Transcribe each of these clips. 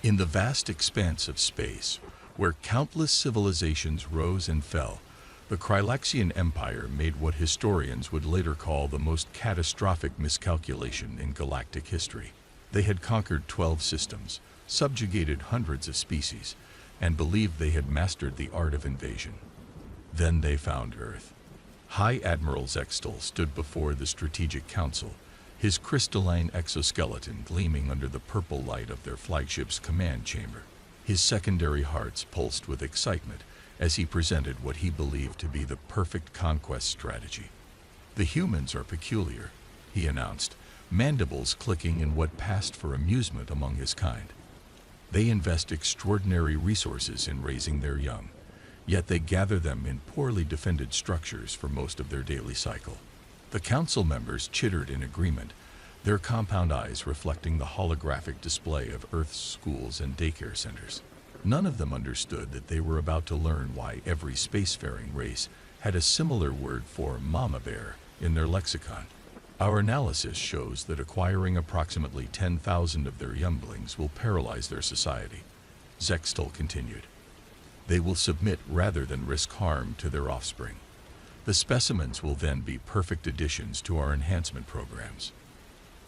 In the vast expanse of space, where countless civilizations rose and fell, the Crylaxian Empire made what historians would later call the most catastrophic miscalculation in galactic history. They had conquered 12 systems, subjugated hundreds of species, and believed they had mastered the art of invasion. Then they found Earth. High Admiral Zextal stood before the Strategic Council, his crystalline exoskeleton gleaming under the purple light of their flagship's command chamber. His secondary hearts pulsed with excitement as he presented what he believed to be the perfect conquest strategy. "The humans are peculiar," he announced, mandibles clicking in what passed for amusement among his kind. "They invest extraordinary resources in raising their young, yet they gather them in poorly defended structures for most of their daily cycle." The council members chittered in agreement, their compound eyes reflecting the holographic display of Earth's schools and daycare centers. None of them understood that they were about to learn why every spacefaring race had a similar word for mama bear in their lexicon. "Our analysis shows that acquiring approximately 10,000 of their younglings will paralyze their society," Zextal continued. "They will submit rather than risk harm to their offspring. The specimens will then be perfect additions to our enhancement programs."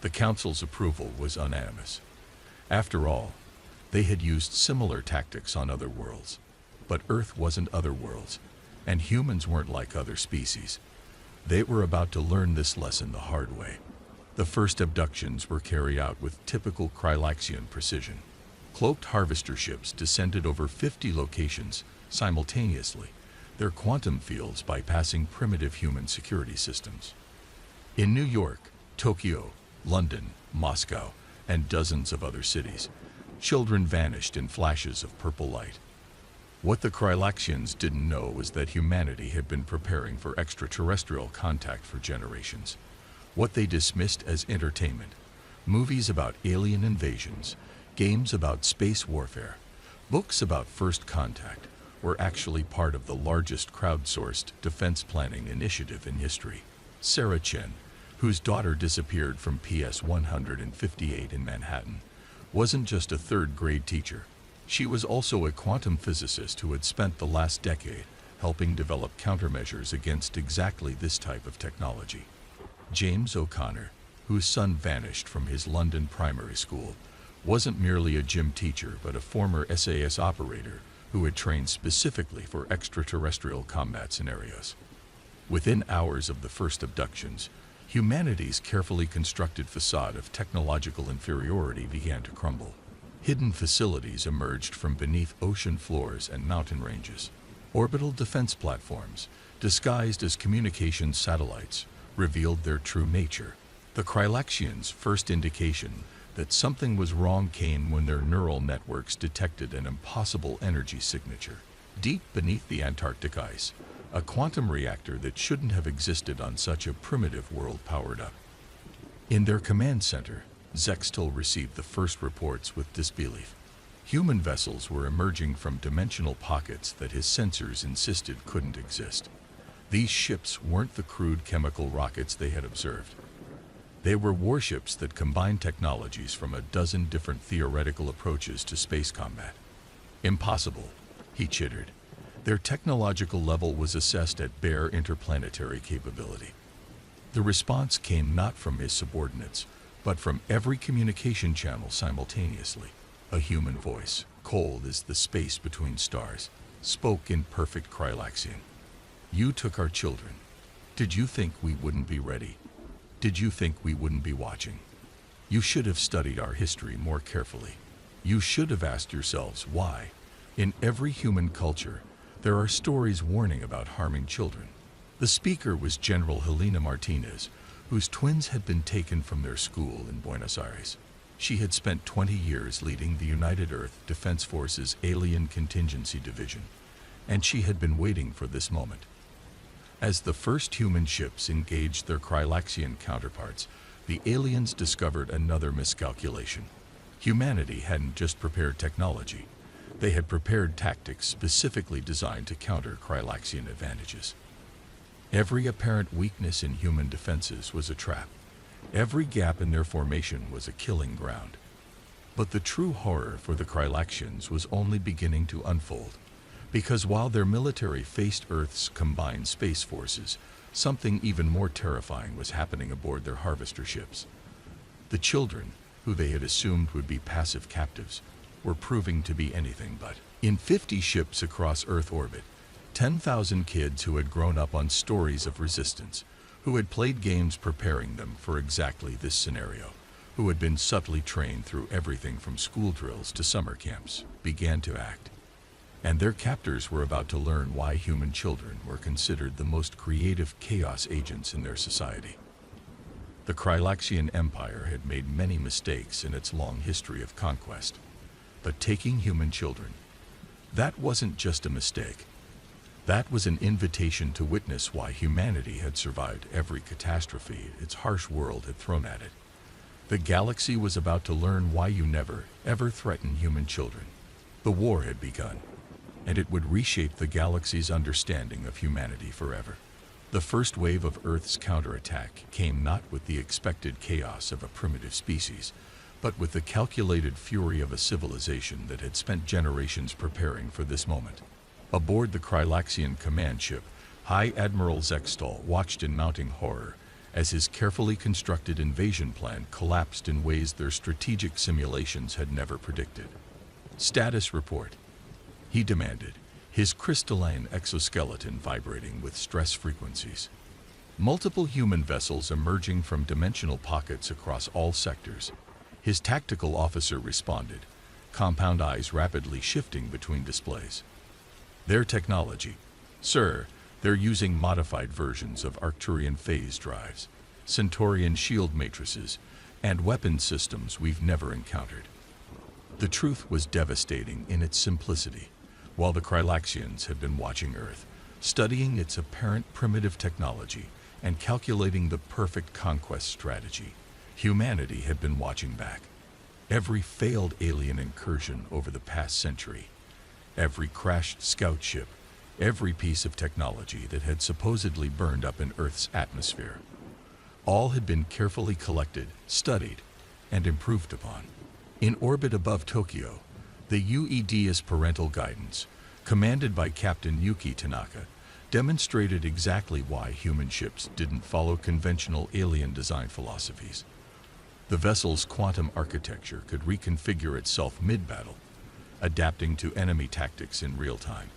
The council's approval was unanimous. After all, they had used similar tactics on other worlds. But Earth wasn't other worlds, and humans weren't like other species. They were about to learn this lesson the hard way. The first abductions were carried out with typical Crylaxian precision. Cloaked harvester ships descended over 50 locations simultaneously, their quantum fields bypassing primitive human security systems. In New York, Tokyo, London, Moscow, and dozens of other cities, children vanished in flashes of purple light. What the Crylaxians didn't know was that humanity had been preparing for extraterrestrial contact for generations. What they dismissed as entertainment, movies about alien invasions, games about space warfare, books about first contact, were actually part of the largest crowdsourced defense planning initiative in history. Sarah Chen, whose daughter disappeared from PS 158 in Manhattan, wasn't just a third-grade teacher. She was also a quantum physicist who had spent the last decade helping develop countermeasures against exactly this type of technology. James O'Connor, whose son vanished from his London primary school, wasn't merely a gym teacher but a former SAS operator who had trained specifically for extraterrestrial combat scenarios. Within hours of the first abductions, humanity's carefully constructed facade of technological inferiority began to crumble. Hidden facilities emerged from beneath ocean floors and mountain ranges. Orbital defense platforms, disguised as communications satellites, revealed their true nature. The Crylaxians' first indication that something was wrong came when their neural networks detected an impossible energy signature. Deep beneath the Antarctic ice, a quantum reactor that shouldn't have existed on such a primitive world powered up. In their command center, Zextal received the first reports with disbelief. Human vessels were emerging from dimensional pockets that his sensors insisted couldn't exist. These ships weren't the crude chemical rockets they had observed. They were warships that combined technologies from a dozen different theoretical approaches to space combat. Impossible, he chittered. Their technological level was assessed at bare interplanetary capability. The response came not from his subordinates, but from every communication channel simultaneously. A human voice, cold as the space between stars, spoke in perfect Crylaxian. "You took our children. Did you think we wouldn't be ready? Did you think we wouldn't be watching? You should have studied our history more carefully. You should have asked yourselves why. In every human culture, there are stories warning about harming children." The speaker was General Helena Martinez, whose twins had been taken from their school in Buenos Aires. She had spent 20 years leading the United Earth Defense Force's Alien Contingency Division, and she had been waiting for this moment. As the first human ships engaged their Crylaxian counterparts, the aliens discovered another miscalculation. Humanity hadn't just prepared technology, they had prepared tactics specifically designed to counter Crylaxian advantages. Every apparent weakness in human defenses was a trap. Every gap in their formation was a killing ground. But the true horror for the Krylaxians was only beginning to unfold, because while their military faced Earth's combined space forces, something even more terrifying was happening aboard their harvester ships. The children, who they had assumed would be passive captives, were proving to be anything but. In 50 ships across Earth orbit, 10,000 kids who had grown up on stories of resistance, who had played games preparing them for exactly this scenario, who had been subtly trained through everything from school drills to summer camps, began to act. And their captors were about to learn why human children were considered the most creative chaos agents in their society. The Krylaxian Empire had made many mistakes in its long history of conquest, but taking human children, that wasn't just a mistake. That was an invitation to witness why humanity had survived every catastrophe its harsh world had thrown at it. The galaxy was about to learn why you never, ever threaten human children. The war had begun, and it would reshape the galaxy's understanding of humanity forever. The first wave of Earth's counterattack came not with the expected chaos of a primitive species, but with the calculated fury of a civilization that had spent generations preparing for this moment. Aboard the Krylaxian command ship, High Admiral Zextal watched in mounting horror as his carefully constructed invasion plan collapsed in ways their strategic simulations had never predicted. "Status report," he demanded, his crystalline exoskeleton vibrating with stress frequencies. Multiple human vessels emerging from dimensional pockets across all sectors. His tactical officer responded, compound eyes rapidly shifting between displays. "Their technology. Sir, they're using modified versions of Arcturian phase drives, Centaurian shield matrices, and weapon systems we've never encountered." The truth was devastating in its simplicity. While the Krylaxians had been watching Earth, studying its apparent primitive technology and calculating the perfect conquest strategy, humanity had been watching back. Every failed alien incursion over the past century, every crashed scout ship, every piece of technology that had supposedly burned up in Earth's atmosphere, all had been carefully collected, studied, and improved upon. In orbit above Tokyo, the UED's parental guidance, commanded by Captain Yuki Tanaka, demonstrated exactly why human ships didn't follow conventional alien design philosophies. The vessel's quantum architecture could reconfigure itself mid-battle, adapting to enemy tactics in real time.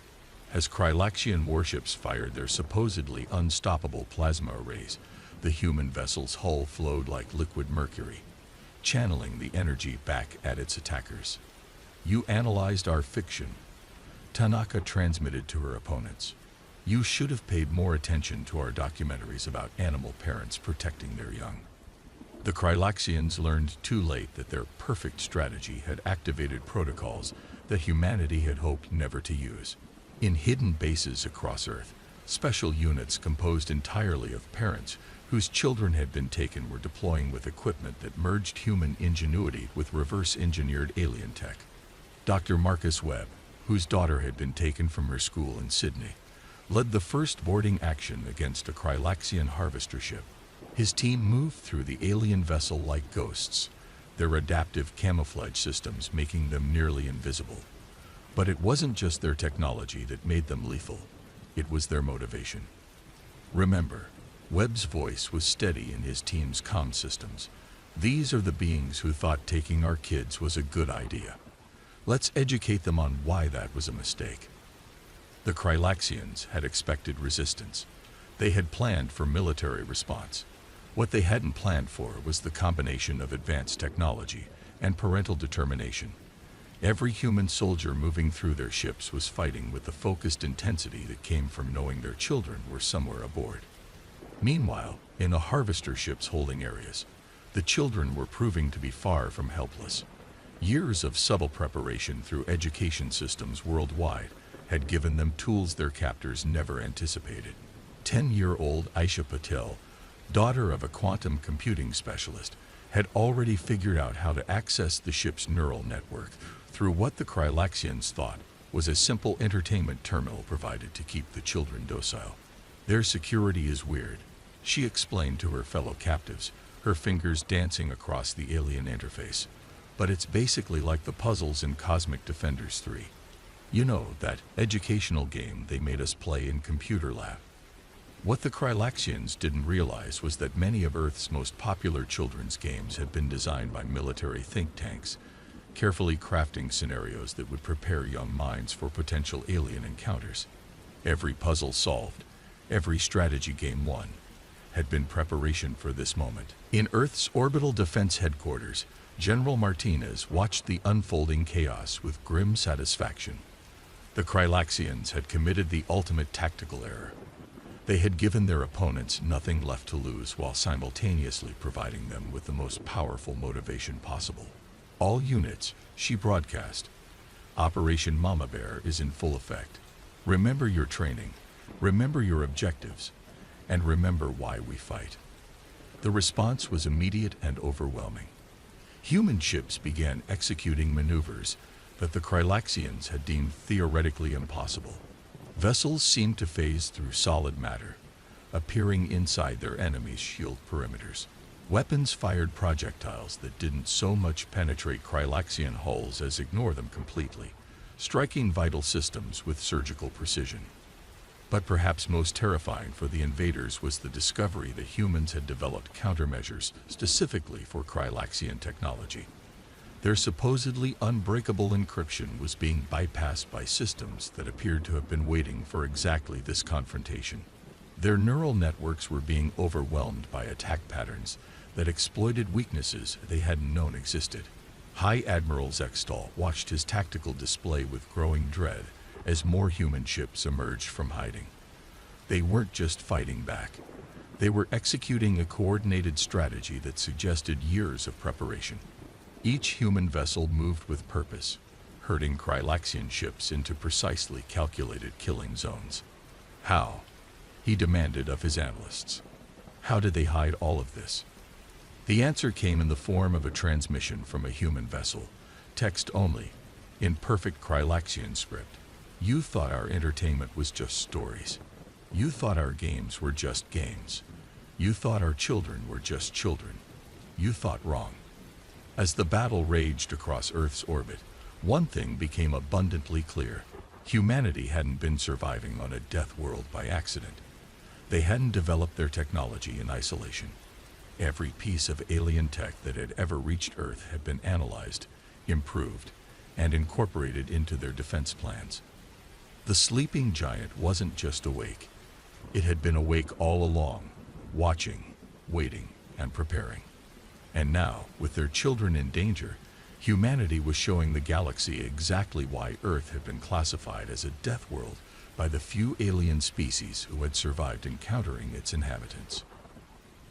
As Krylaxian warships fired their supposedly unstoppable plasma arrays, the human vessel's hull flowed like liquid mercury, channeling the energy back at its attackers. "You analyzed our fiction," Tanaka transmitted to her opponents. "You should have paid more attention to our documentaries about animal parents protecting their young." The Krylaxians learned too late that their perfect strategy had activated protocols that humanity had hoped never to use. In hidden bases across Earth, special units composed entirely of parents whose children had been taken were deploying with equipment that merged human ingenuity with reverse-engineered alien tech. Dr. Marcus Webb, whose daughter had been taken from her school in Sydney, led the first boarding action against a Krylaxian harvester ship. His team moved through the alien vessel like ghosts, their adaptive camouflage systems making them nearly invisible. But it wasn't just their technology that made them lethal. It was their motivation. Remember, Webb's voice was steady in his team's comm systems. "These are the beings who thought taking our kids was a good idea. Let's educate them on why that was a mistake." The Krylaxians had expected resistance. They had planned for military response. What they hadn't planned for was the combination of advanced technology and parental determination. Every human soldier moving through their ships was fighting with the focused intensity that came from knowing their children were somewhere aboard. Meanwhile, in the harvester ship's holding areas, the children were proving to be far from helpless. Years of subtle preparation through education systems worldwide had given them tools their captors never anticipated. 10-year-old Aisha Patel, daughter of a quantum computing specialist, had already figured out how to access the ship's neural network through what the Krylaxians thought was a simple entertainment terminal provided to keep the children docile. "Their security is weird," she explained to her fellow captives, her fingers dancing across the alien interface. but it's basically like the puzzles in Cosmic Defenders 3. You know, that educational game they made us play in computer lab. What the Krylaxians didn't realize was that many of Earth's most popular children's games had been designed by military think tanks, carefully crafting scenarios that would prepare young minds for potential alien encounters. Every puzzle solved, every strategy game won, had been preparation for this moment. In Earth's orbital defense headquarters, General Martinez watched the unfolding chaos with grim satisfaction. The Krylaxians had committed the ultimate tactical error. They had given their opponents nothing left to lose while simultaneously providing them with the most powerful motivation possible. All units, she broadcast. Operation Mama Bear is in full effect. Remember your training, remember your objectives, and remember why we fight. The response was immediate and overwhelming. Human ships began executing maneuvers that the Krylaxians had deemed theoretically impossible. Vessels seemed to phase through solid matter, appearing inside their enemies' shield perimeters. Weapons fired projectiles that didn't so much penetrate Krylaxian hulls as ignore them completely, striking vital systems with surgical precision. But perhaps most terrifying for the invaders was the discovery that humans had developed countermeasures specifically for Krylaxian technology. Their supposedly unbreakable encryption was being bypassed by systems that appeared to have been waiting for exactly this confrontation. Their neural networks were being overwhelmed by attack patterns that exploited weaknesses they hadn't known existed. High Admiral Zextal watched his tactical display with growing dread as more human ships emerged from hiding. They weren't just fighting back. They were executing a coordinated strategy that suggested years of preparation. Each human vessel moved with purpose, herding Krylaxian ships into precisely calculated killing zones. How? He demanded of his analysts. How did they hide all of this? The answer came in the form of a transmission from a human vessel, text only, in perfect Krylaxian script. You thought our entertainment was just stories. You thought our games were just games. You thought our children were just children. You thought wrong. As the battle raged across Earth's orbit, one thing became abundantly clear. Humanity hadn't been surviving on a death world by accident. They hadn't developed their technology in isolation. Every piece of alien tech that had ever reached Earth had been analyzed, improved, and incorporated into their defense plans. The sleeping giant wasn't just awake. It had been awake all along, watching, waiting, and preparing. And now, with their children in danger, humanity was showing the galaxy exactly why Earth had been classified as a death world by the few alien species who had survived encountering its inhabitants.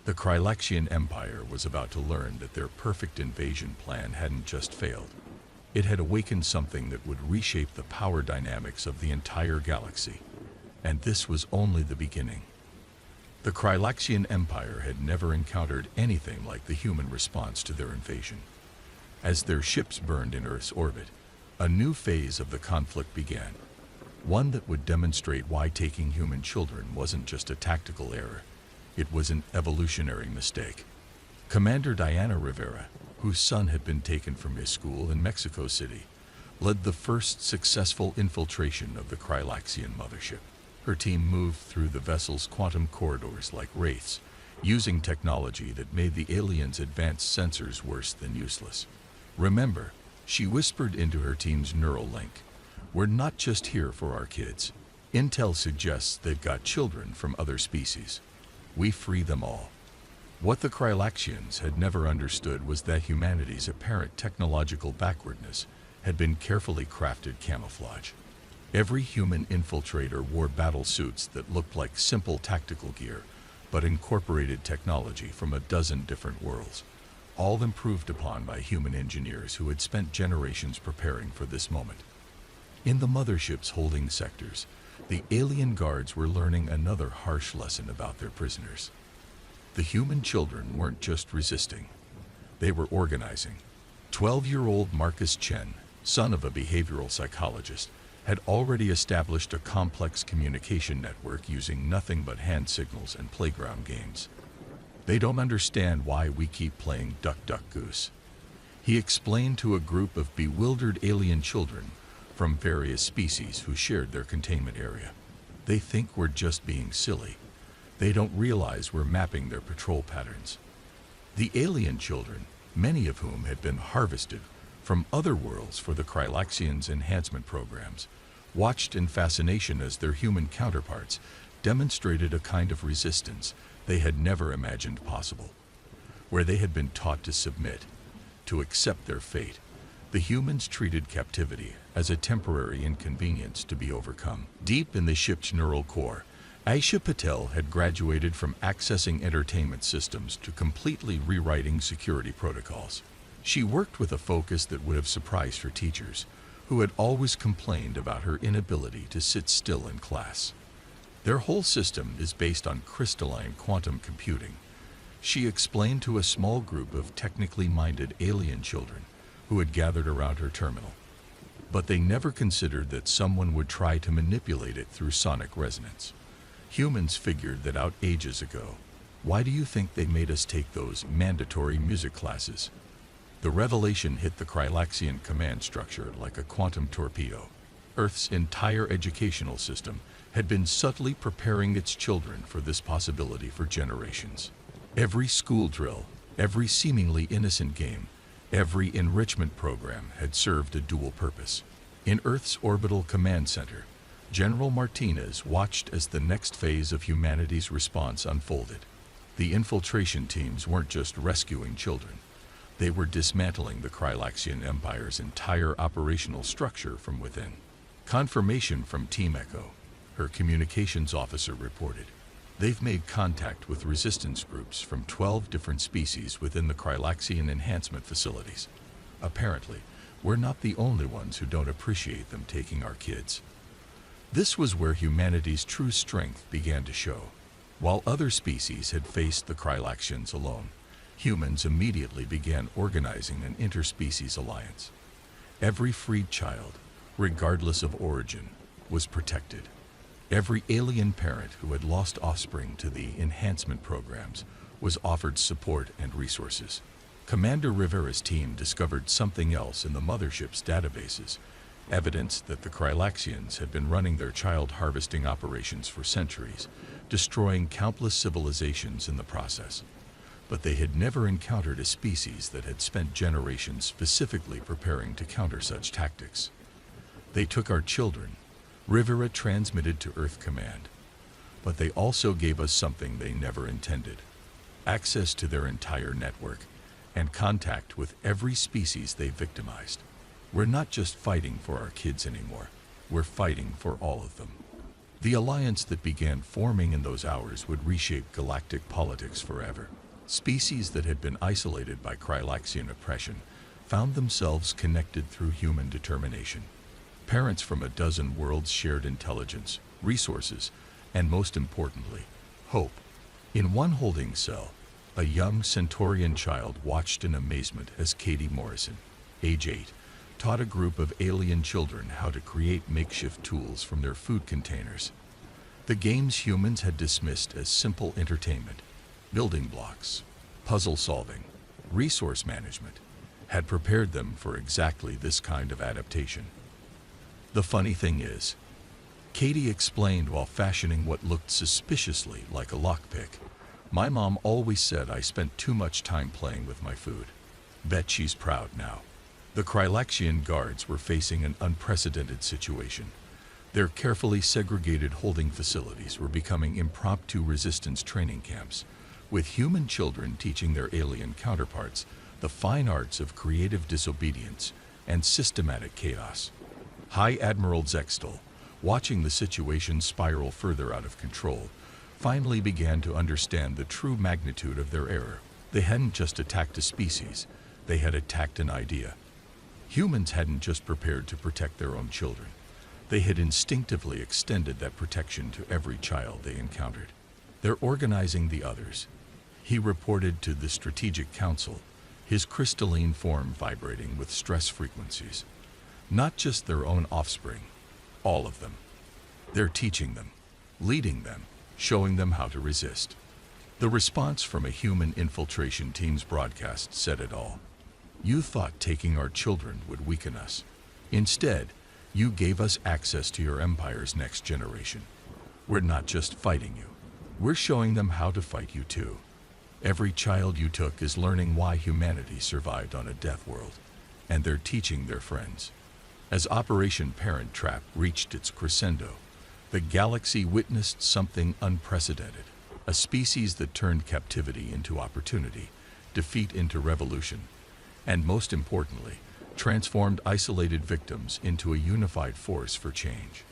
The Krylaxian Empire was about to learn that their perfect invasion plan hadn't just failed. It had awakened something that would reshape the power dynamics of the entire galaxy. And this was only the beginning. The Krylaxian Empire had never encountered anything like the human response to their invasion. As their ships burned in Earth's orbit, a new phase of the conflict began. One that would demonstrate why taking human children wasn't just a tactical error. It was an evolutionary mistake. Commander Diana Rivera, whose son had been taken from his school in Mexico City, led the first successful infiltration of the Krylaxian mothership. Her team moved through the vessel's quantum corridors like wraiths, using technology that made the aliens' advanced sensors worse than useless. Remember, she whispered into her team's neural link, we're not just here for our kids. Intel suggests they've got children from other species. We free them all. What the Krylaxians had never understood was that humanity's apparent technological backwardness had been carefully crafted camouflage. Every human infiltrator wore battle suits that looked like simple tactical gear, but incorporated technology from a dozen different worlds, all improved upon by human engineers who had spent generations preparing for this moment. In the mothership's holding sectors, the alien guards were learning another harsh lesson about their prisoners. The human children weren't just resisting. They were organizing. 12-year-old Marcus Chen, son of a behavioral psychologist, had already established a complex communication network using nothing but hand signals and playground games. They don't understand why we keep playing duck, duck, goose. He explained to a group of bewildered alien children from various species who shared their containment area. They think we're just being silly. They don't realize we're mapping their patrol patterns. The alien children, many of whom had been harvested from other worlds for the Crylaxians' enhancement programs, watched in fascination as their human counterparts demonstrated a kind of resistance they had never imagined possible. Where they had been taught to submit, to accept their fate, the humans treated captivity as a temporary inconvenience to be overcome. Deep in the ship's neural core, Aisha Patel had graduated from accessing entertainment systems to completely rewriting security protocols. She worked with a focus that would have surprised her teachers, who had always complained about her inability to sit still in class. Their whole system is based on crystalline quantum computing. She explained to a small group of technically minded alien children who had gathered around her terminal. But they never considered that someone would try to manipulate it through sonic resonance. Humans figured that out ages ago. Why do you think they made us take those mandatory music classes? The revelation hit the Crylaxian command structure like a quantum torpedo. Earth's entire educational system had been subtly preparing its children for this possibility for generations. Every school drill, every seemingly innocent game, every enrichment program had served a dual purpose. In Earth's orbital command center, General Martinez watched as the next phase of humanity's response unfolded. The infiltration teams weren't just rescuing children. They were dismantling the Crylaxian Empire's entire operational structure from within. Confirmation from Team Echo, her communications officer reported. They've made contact with resistance groups from 12 different species within the Crylaxian enhancement facilities. Apparently, we're not the only ones who don't appreciate them taking our kids. This was where humanity's true strength began to show. While other species had faced the Crylaxians alone, humans immediately began organizing an interspecies alliance. Every freed child, regardless of origin, was protected. Every alien parent who had lost offspring to the enhancement programs was offered support and resources. Commander Rivera's team discovered something else in the mothership's databases, evidence that the Crylaxians had been running their child harvesting operations for centuries, destroying countless civilizations in the process. But they had never encountered a species that had spent generations specifically preparing to counter such tactics. They took our children, Rivera transmitted to Earth Command, but they also gave us something they never intended: access to their entire network and contact with every species they victimized. We're not just fighting for our kids anymore, we're fighting for all of them. The alliance that began forming in those hours would reshape galactic politics forever. Species that had been isolated by Crylaxian oppression found themselves connected through human determination. Parents from a dozen worlds shared intelligence, resources, and most importantly, hope. In one holding cell, a young Centaurian child watched in amazement as Katie Morrison, age 8, taught a group of alien children how to create makeshift tools from their food containers. The games humans had dismissed as simple entertainment, building blocks, puzzle solving, resource management, had prepared them for exactly this kind of adaptation. The funny thing is, Katie explained while fashioning what looked suspiciously like a lockpick, my mom always said I spent too much time playing with my food. Bet she's proud now. The Crylaxian guards were facing an unprecedented situation. Their carefully segregated holding facilities were becoming impromptu resistance training camps, with human children teaching their alien counterparts the fine arts of creative disobedience and systematic chaos. High Admiral Zextel, watching the situation spiral further out of control, finally began to understand the true magnitude of their error. They hadn't just attacked a species, they had attacked an idea. Humans hadn't just prepared to protect their own children. They had instinctively extended that protection to every child they encountered. They're organizing the others, he reported to the Strategic Council, his crystalline form vibrating with stress frequencies. Not just their own offspring, all of them. They're teaching them, leading them, showing them how to resist. The response from a human infiltration team's broadcast said it all. You thought taking our children would weaken us. Instead, you gave us access to your empire's next generation. We're not just fighting you. We're showing them how to fight you too. Every child you took is learning why humanity survived on a death world, and they're teaching their friends. As Operation Parent Trap reached its crescendo, the galaxy witnessed something unprecedented, a species that turned captivity into opportunity, defeat into revolution, and most importantly, transformed isolated victims into a unified force for change.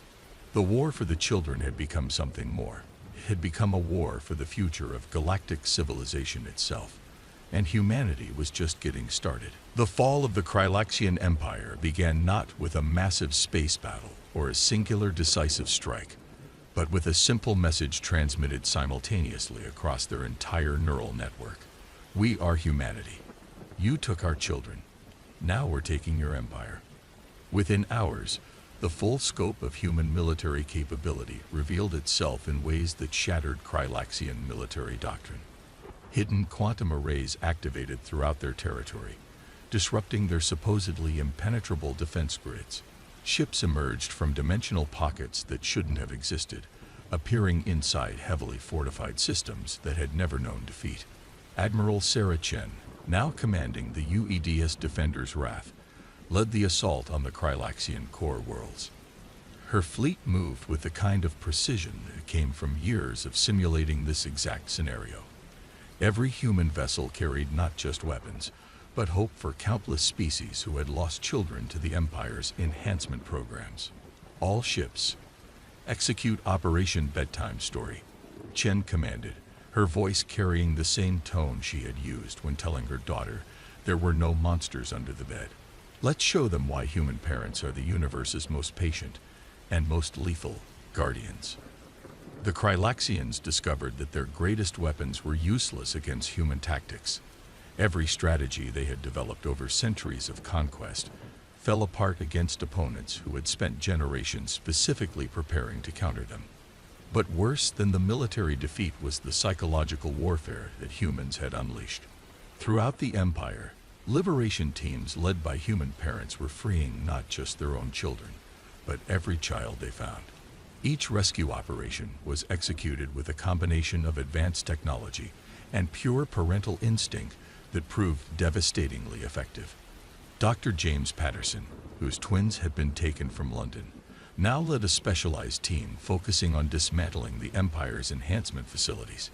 The war for the children had become something more. It had become a war for the future of galactic civilization itself, and humanity was just getting started. The fall of the Crylaxian Empire began not with a massive space battle or a singular decisive strike, but with a simple message transmitted simultaneously across their entire neural network. We are humanity. You took our children. Now we're taking your empire. Within hours, the full scope of human military capability revealed itself in ways that shattered Crylaxian military doctrine. Hidden quantum arrays activated throughout their territory, disrupting their supposedly impenetrable defense grids. Ships emerged from dimensional pockets that shouldn't have existed, appearing inside heavily fortified systems that had never known defeat. Admiral Sarah Chen, now commanding the UEDS Defender's Wrath, led the assault on the Crylaxian core worlds. Her fleet moved with the kind of precision that came from years of simulating this exact scenario. Every human vessel carried not just weapons, but hope for countless species who had lost children to the Empire's enhancement programs. All ships, execute Operation Bedtime Story, Chen commanded, her voice carrying the same tone she had used when telling her daughter there were no monsters under the bed. Let's show them why human parents are the universe's most patient and most lethal guardians. The Crylaxians discovered that their greatest weapons were useless against human tactics. Every strategy they had developed over centuries of conquest fell apart against opponents who had spent generations specifically preparing to counter them. But worse than the military defeat was the psychological warfare that humans had unleashed. Throughout the Empire, liberation teams led by human parents were freeing not just their own children, but every child they found. Each rescue operation was executed with a combination of advanced technology and pure parental instinct that proved devastatingly effective. Dr. James Patterson, whose twins had been taken from London, now led a specialized team focusing on dismantling the Empire's enhancement facilities.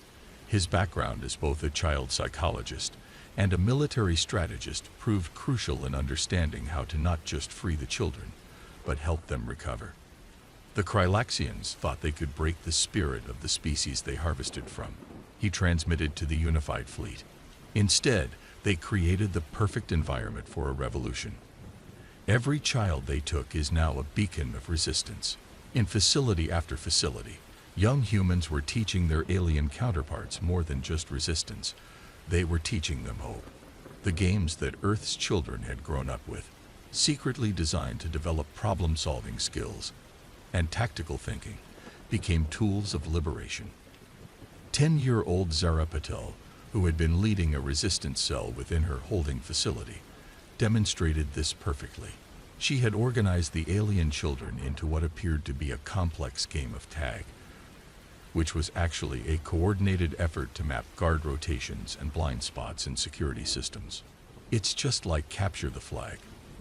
His background as both a child psychologist and a military strategist proved crucial in understanding how to not just free the children, but help them recover. The Crylaxians thought they could break the spirit of the species they harvested from. He transmitted to the unified fleet. Instead, they created the perfect environment for a revolution. Every child they took is now a beacon of resistance. In facility after facility, young humans were teaching their alien counterparts more than just resistance. They were teaching them hope. The games that Earth's children had grown up with, secretly designed to develop problem-solving skills and tactical thinking, became tools of liberation. 10-year-old Zara Patel, who had been leading a resistance cell within her holding facility, demonstrated this perfectly. She had organized the alien children into what appeared to be a complex game of tag, which was actually a coordinated effort to map guard rotations and blind spots in security systems. It's just like capture the flag,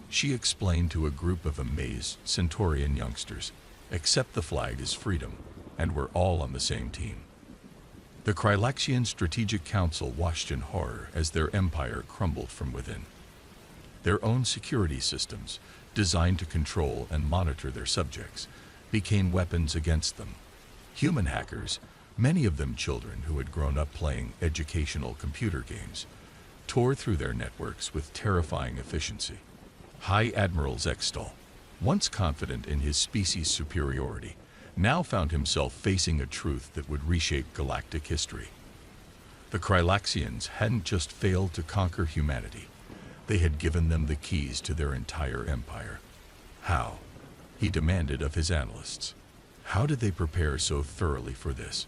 she explained to a group of amazed Centaurian youngsters. Accept the flag as freedom, and we're all on the same team. The Crylaxian Strategic Council watched in horror as their empire crumbled from within. Their own security systems, designed to control and monitor their subjects, became weapons against them. Human hackers, many of them children who had grown up playing educational computer games, tore through their networks with terrifying efficiency. High Admiral Zextal, once confident in his species' superiority, now found himself facing a truth that would reshape galactic history. The Crylaxians hadn't just failed to conquer humanity, they had given them the keys to their entire empire. How? He demanded of his analysts. How did they prepare so thoroughly for this?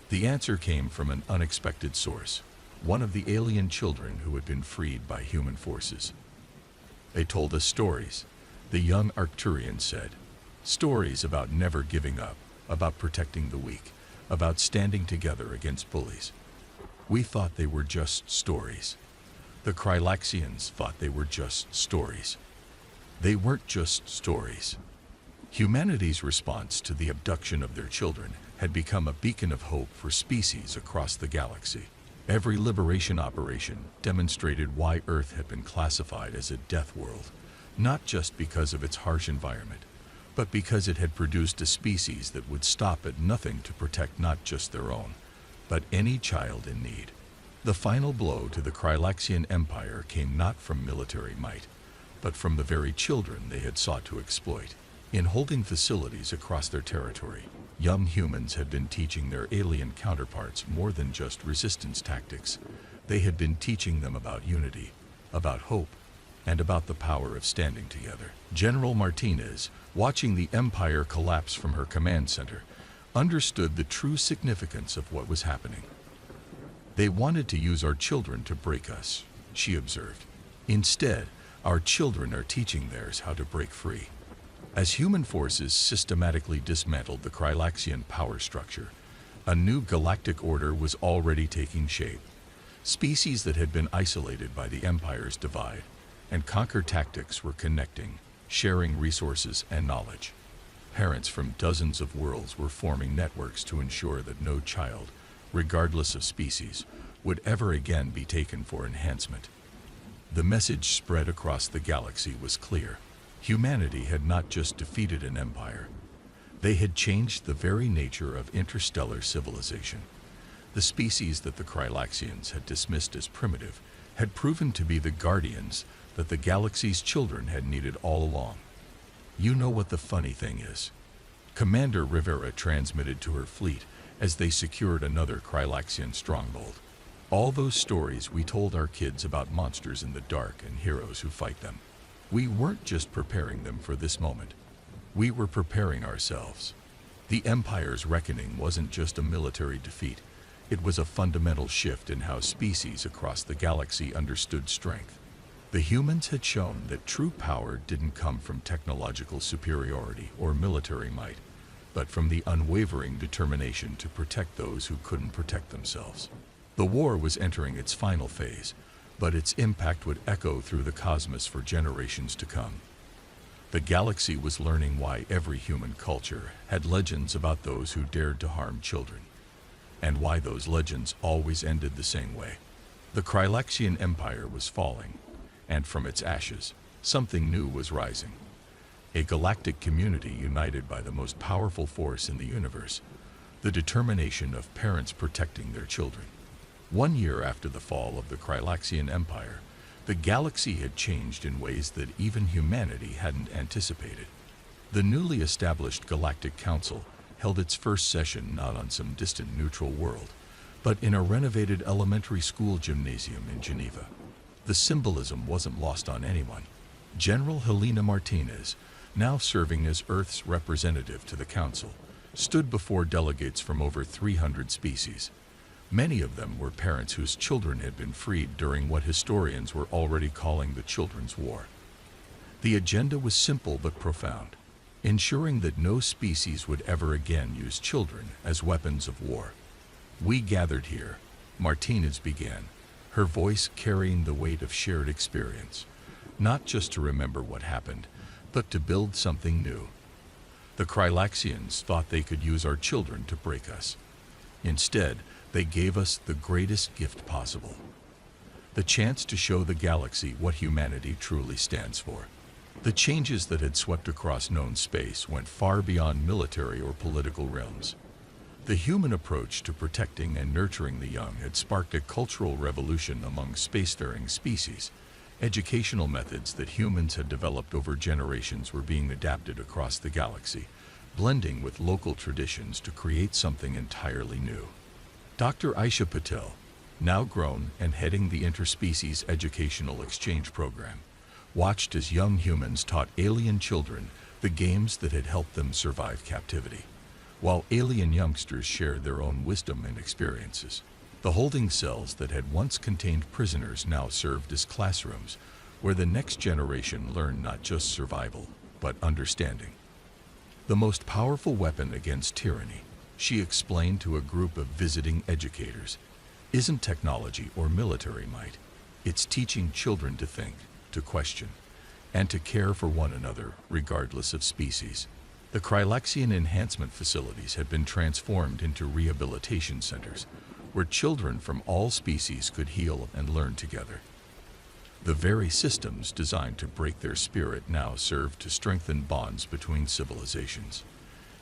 The answer came from an unexpected source. one of the alien children who had been freed by human forces. They told us stories, the young Arcturian said. Stories about never giving up, about protecting the weak, about standing together against bullies. We thought they were just stories. The Crylaxians thought they were just stories. They weren't just stories. Humanity's response to the abduction of their children had become a beacon of hope for species across the galaxy. Every liberation operation demonstrated why Earth had been classified as a death world, not just because of its harsh environment, but because it had produced a species that would stop at nothing to protect not just their own, but any child in need. The final blow to the Crylaxian Empire came not from military might, but from the very children they had sought to exploit. In holding facilities across their territory, young humans had been teaching their alien counterparts more than just resistance tactics. They had been teaching them about unity, about hope, and about the power of standing together. General Martinez, watching the Empire collapse from her command center, understood the true significance of what was happening. They wanted to use our children to break us, she observed. Instead, our children are teaching theirs how to break free. As human forces systematically dismantled the Crylaxian power structure, a new galactic order was already taking shape. Species that had been isolated by the Empire's divide and conquer tactics were connecting, sharing resources and knowledge. Parents from dozens of worlds were forming networks to ensure that no child, regardless of species, would ever again be taken for enhancement. The message spread across the galaxy was clear. Humanity had not just defeated an empire. They had changed the very nature of interstellar civilization. The species that the Crylaxians had dismissed as primitive had proven to be the guardians that the galaxy's children had needed all along. You know what the funny thing is? Commander Rivera transmitted to her fleet as they secured another Crylaxian stronghold. All those stories we told our kids about monsters in the dark and heroes who fight them. We weren't just preparing them for this moment. We were preparing ourselves. The Empire's reckoning wasn't just a military defeat. It was a fundamental shift in how species across the galaxy understood strength. The humans had shown that true power didn't come from technological superiority or military might, but from the unwavering determination to protect those who couldn't protect themselves. The war was entering its final phase, but its impact would echo through the cosmos for generations to come. The galaxy was learning why every human culture had legends about those who dared to harm children, and why those legends always ended the same way. The Crylaxian Empire was falling, and from its ashes, something new was rising. A galactic community united by the most powerful force in the universe, the determination of parents protecting their children. 1 year after the fall of the Crylaxian Empire, the galaxy had changed in ways that even humanity hadn't anticipated. The newly established Galactic Council held its first session not on some distant neutral world, but in a renovated elementary school gymnasium in Geneva. The symbolism wasn't lost on anyone. General Helena Martinez, now serving as Earth's representative to the Council, stood before delegates from over 300 species. Many of them were parents whose children had been freed during what historians were already calling the Children's War. The agenda was simple but profound, ensuring that no species would ever again use children as weapons of war. We gathered here, Martinez began, her voice carrying the weight of shared experience, not just to remember what happened, but to build something new. The Crylaxians thought they could use our children to break us. Instead, they gave us the greatest gift possible, the chance to show the galaxy what humanity truly stands for. The changes that had swept across known space went far beyond military or political realms. The human approach to protecting and nurturing the young had sparked a cultural revolution among spacefaring species. Educational methods that humans had developed over generations were being adapted across the galaxy, blending with local traditions to create something entirely new. Dr. Aisha Patel, now grown and heading the Interspecies Educational Exchange Program, watched as young humans taught alien children the games that had helped them survive captivity, while alien youngsters shared their own wisdom and experiences. The holding cells that had once contained prisoners now served as classrooms, where the next generation learned not just survival, but understanding. The most powerful weapon against tyranny, she explained to a group of visiting educators, isn't technology or military might. It's teaching children to think, to question, and to care for one another, regardless of species. The Crylaxian enhancement facilities had been transformed into rehabilitation centers, where children from all species could heal and learn together. The very systems designed to break their spirit now served to strengthen bonds between civilizations.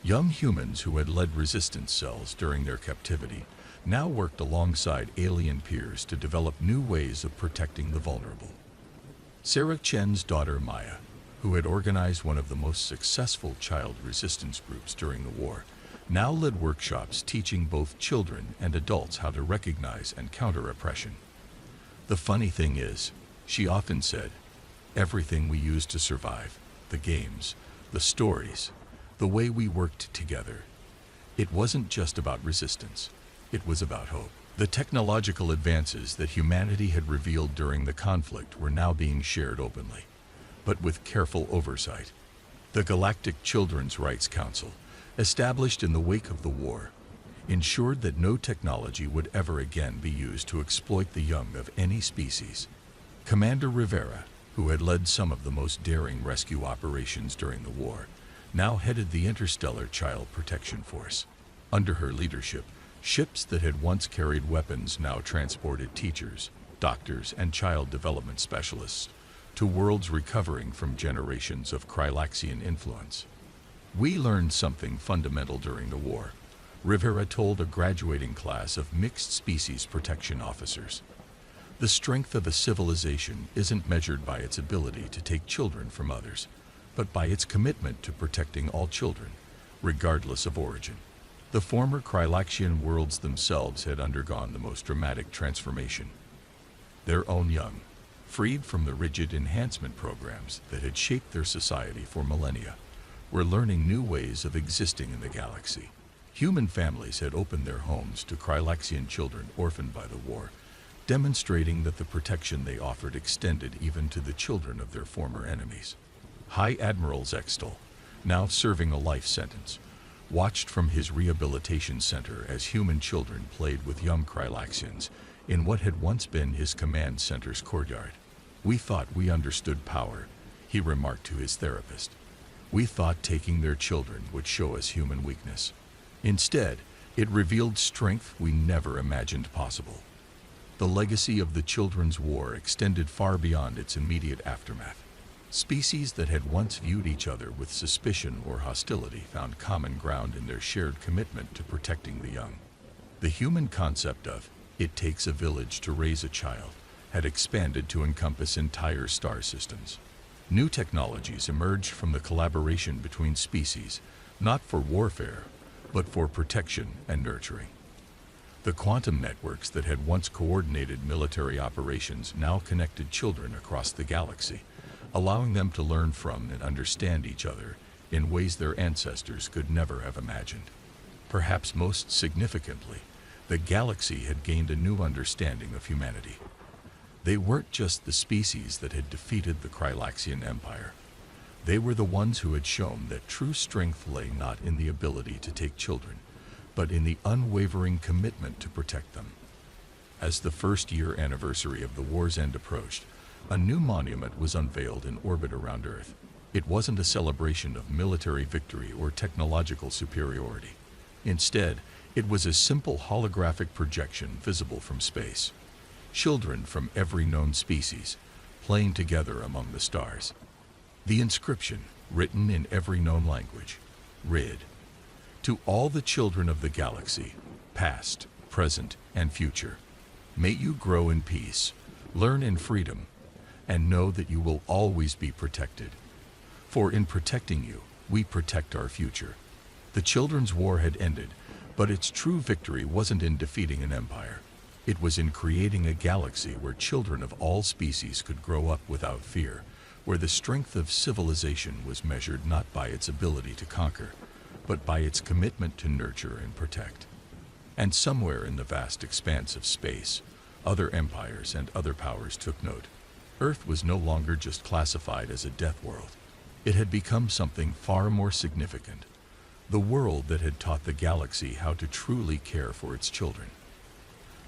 Young humans who had led resistance cells during their captivity now worked alongside alien peers to develop new ways of protecting the vulnerable. Sarah Chen's daughter Maya, who had organized one of the most successful child resistance groups during the war, now led workshops teaching both children and adults how to recognize and counter oppression. The funny thing is, she often said, everything we used to survive, the games, the stories, the way we worked together, it wasn't just about resistance, it was about hope. The technological advances that humanity had revealed during the conflict were now being shared openly, but with careful oversight. The Galactic Children's Rights Council, established in the wake of the war, ensured that no technology would ever again be used to exploit the young of any species. Commander Rivera, who had led some of the most daring rescue operations during the war, now headed the Interstellar Child Protection Force. Under her leadership, ships that had once carried weapons now transported teachers, doctors, and child development specialists to worlds recovering from generations of Crylaxian influence. We learned something fundamental during the war, Rivera told a graduating class of mixed species protection officers. The strength of a civilization isn't measured by its ability to take children from others, but by its commitment to protecting all children, regardless of origin. The former Crylaxian worlds themselves had undergone the most dramatic transformation. Their own young, freed from the rigid enhancement programs that had shaped their society for millennia, were learning new ways of existing in the galaxy. Human families had opened their homes to Crylaxian children orphaned by the war, demonstrating that the protection they offered extended even to the children of their former enemies. High Admiral Zextal, now serving a life sentence, watched from his rehabilitation center as human children played with young Crylaxians in what had once been his command center's courtyard. "We thought we understood power," he remarked to his therapist. "We thought taking their children would show us human weakness. Instead, it revealed strength we never imagined possible." The legacy of the Children's War extended far beyond its immediate aftermath. Species that had once viewed each other with suspicion or hostility found common ground in their shared commitment to protecting the young. The human concept of "it takes a village to raise a child" had expanded to encompass entire star systems. New technologies emerged from the collaboration between species, not for warfare, but for protection and nurturing. The quantum networks that had once coordinated military operations now connected children across the galaxy, allowing them to learn from and understand each other in ways their ancestors could never have imagined. Perhaps most significantly, the galaxy had gained a new understanding of humanity. They weren't just the species that had defeated the Crylaxian Empire. They were the ones who had shown that true strength lay not in the ability to take children, but in the unwavering commitment to protect them. As the first-year anniversary of the war's end approached, a new monument was unveiled in orbit around Earth. It wasn't a celebration of military victory or technological superiority. Instead, it was a simple holographic projection visible from space. Children from every known species, playing together among the stars. The inscription, written in every known language, read, "To all the children of the galaxy, past, present, and future, may you grow in peace, learn in freedom, and know that you will always be protected. For in protecting you, we protect our future." The Children's War had ended, but its true victory wasn't in defeating an empire. It was in creating a galaxy where children of all species could grow up without fear, where the strength of civilization was measured not by its ability to conquer, but by its commitment to nurture and protect. And somewhere in the vast expanse of space, other empires and other powers took note. Earth was no longer just classified as a death world. It had become something far more significant, the world that had taught the galaxy how to truly care for its children.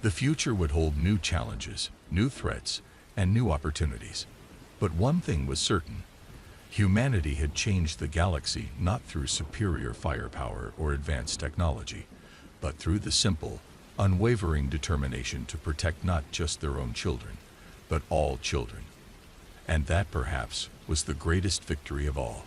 The future would hold new challenges, new threats, and new opportunities. But one thing was certain: humanity had changed the galaxy not through superior firepower or advanced technology, but through the simple, unwavering determination to protect not just their own children, but all children. And that perhaps was the greatest victory of all.